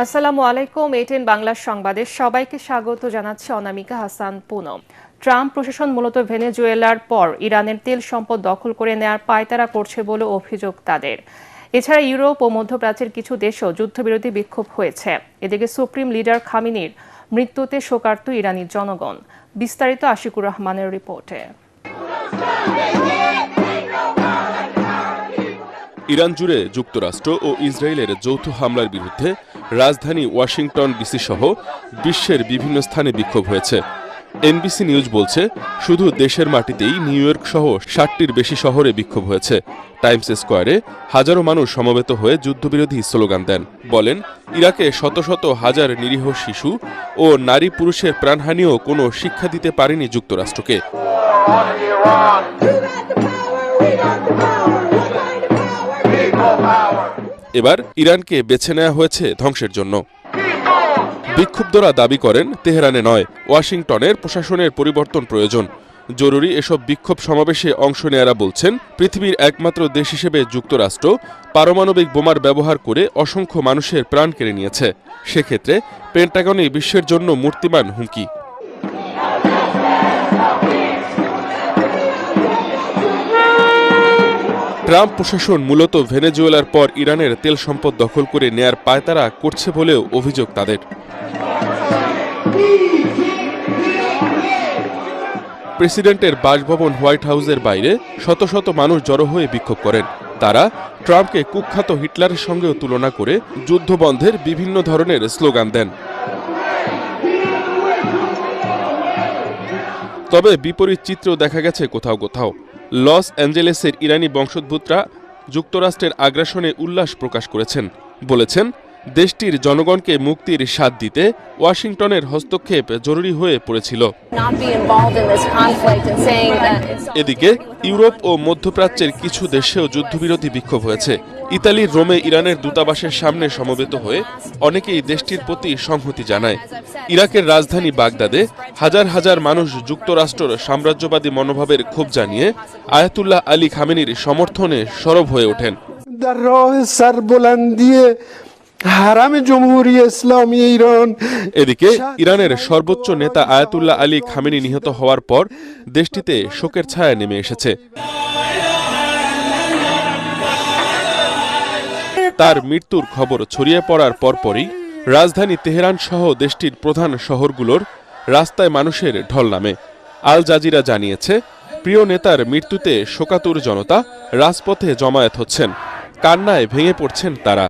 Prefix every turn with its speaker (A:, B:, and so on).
A: আসসালামু আলাইকুম। এটিএন বাংলার সংবাদে সবাইকে স্বাগত জানাচ্ছে অনামিকা হাসান পুনম। ট্রাম্প প্রশাসন মূলত ভেনেজুয়েলার পর ইরানের তেল সম্পদ দখল করে নেয়ার পায়তারা করছে বলে অভিযোগ তাদের। এছাড়া ইউরোপ ও মধ্যপ্রাচ্যের কিছু দেশেও যুদ্ধবিরোধী বিক্ষোভ হয়েছে। এদিকে সুপ্রিম লিডার খামেনির মৃত্যুতে শোকার্ত ইরানি জনগণ। বিস্তারিত আশিকুর রহমানের রিপোর্টে।
B: ইরান জুড়ে যুক্তরাষ্ট্র ও ইসরায়েলের যৌথ হামলার বিরুদ্ধে রাজধানী ওয়াশিংটন ডিসি সহ বিশ্বের বিভিন্ন স্থানে বিক্ষোভ হয়েছে। এনবিসি নিউজ বলছে, শুধু দেশের মাটিতেই নিউ ইয়র্ক সহ ৬০টির বেশি শহরে বিক্ষোভ হয়েছে। টাইমস স্কোয়ারে হাজারো মানুষ সমবেত হয়ে যুদ্ধবিরোধী স্লোগান দেন। বলেন, ইরাকে শত শত হাজার নিরীহ শিশু ও নারী পুরুষের প্রাণহানিও কোনো শিক্ষা দিতে পারেনি যুক্তরাষ্ট্রকে। এবার ইরানকে বেছে নেওয়া হয়েছে ধ্বংসের জন্য। বিক্ষুব্ধরা দাবি করেন, তেহরানে নয়, ওয়াশিংটনের প্রশাসনের পরিবর্তন প্রয়োজন। জরুরি এসব বিক্ষোভ সমাবেশে অংশ নেয়ারা বলছেন, পৃথিবীর একমাত্র দেশ হিসেবে যুক্তরাষ্ট্র পারমাণবিক বোমার ব্যবহার করে অসংখ্য মানুষের প্রাণ কেড়ে নিয়েছে। সেক্ষেত্রে পেন্টাগনে বিশ্বের জন্য মূর্তিমান হুমকি। ট্রাম্প প্রশাসন মূলত ভেনেজুয়েলার পর ইরানের তেল সম্পদ দখল করে নেয়ার পায়তারা করছে বলেও অভিযোগ তাদের। প্রেসিডেন্টের বাসভবন হোয়াইট হাউসের বাইরে শত শত মানুষ জড়ো হয়ে বিক্ষোভ করেন। তারা ট্রাম্পকে কুখ্যাত হিটলারের সঙ্গেও তুলনা করে যুদ্ধবন্ধের বিভিন্ন ধরনের স্লোগান দেন। তবে বিপরীত চিত্র দেখা গেছে কোথাও কোথাও। লস অ্যাঞ্জেলেসের ইরানি বংশোদ্ভূতরা যুক্তরাষ্ট্রের আগ্রাসনে উল্লাস প্রকাশ করেছেন। বলেছেন, দেশটির জনগণকে মুক্তির স্বাদ দিতে ওয়াশিংটনের হস্তক্ষেপ জরুরি হয়ে পড়েছিল। এদিকে ইউরোপ ও মধ্যপ্রাচ্যের কিছু দেশেও যুদ্ধবিরোধী বিক্ষোভ হয়েছে। ইতালির রোমে ইরানের দূতাবাসের সামনে সমবেত হয়ে অনেকেই দেশটির প্রতি সংহতি জানায়। ইরাকের রাজধানী বাগদাদে হাজার হাজার মানুষ যুক্তরাষ্ট্রের সাম্রাজ্যবাদী মনোভাবের ক্ষোভ জানিয়ে আয়াতুল্লাহ আলী খামেনির সমর্থনে সরব হয়ে ওঠেন। এদিকে ইরানের সর্বোচ্চ নেতা আয়াতুল্লাহ আলী খামেনি নিহত হওয়ার পর দেশটিতে শোকের ছায়া নেমে এসেছে। তার মৃত্যুর খবর ছড়িয়ে পড়ার পরপরই রাজধানী তেহরান সহ দেশটির প্রধান শহরগুলোর রাস্তায় মানুষের ঢল নামে। আল জাজিরা জানিয়েছে, প্রিয় নেতার মৃত্যুতে শোকাতুর জনতা রাজপথে জমায়েত হচ্ছেন, কান্নায় ভেঙে পড়ছেন তারা।